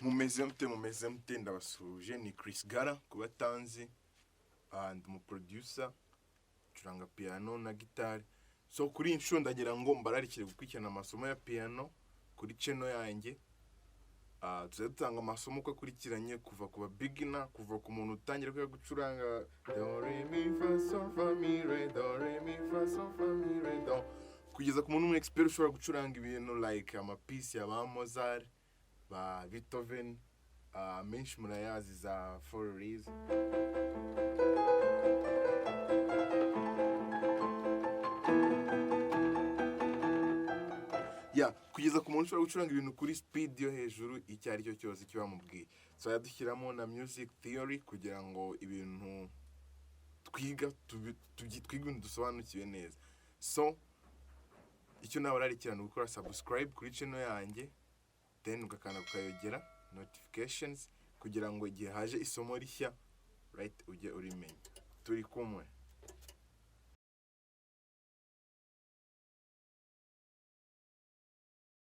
mumeze mute ndabasuje ni Chris Gara kubatanzi and mu producer curanga piano na guitar. So kuri insho ndagira ngo mbararikire gukurikirana amasomo ya piano kuri channel yanjye. Tuzatanga amasomo ko kurikiranye kuva ku beginner, kuva ku muntu utangira kwiga gucuranga do re mi fa sol fa mi re do re mi fa sol fa mi re do, kugeza ku muntu expert ushobora gucuranga ibintu like amapiece ya ba Mozart, ba Beethoven, menshi murayazi za Foreries. Kugeza ku muntu ushobora gucuranga ibintu kuri speed yo hejuru icyo ari cyo cyose cyo bamubwiye. So yadushyiramo na music theory kugira ngo ibintu twiga ibintu dusobanukiwe neza. So icyo nawe ararikirana gukora subscribe kuri channel yanjye, then ugakanda ukayogera notifications kugira ngo igihe haje isomo rishya right ujye urimenya. Turi kumwe.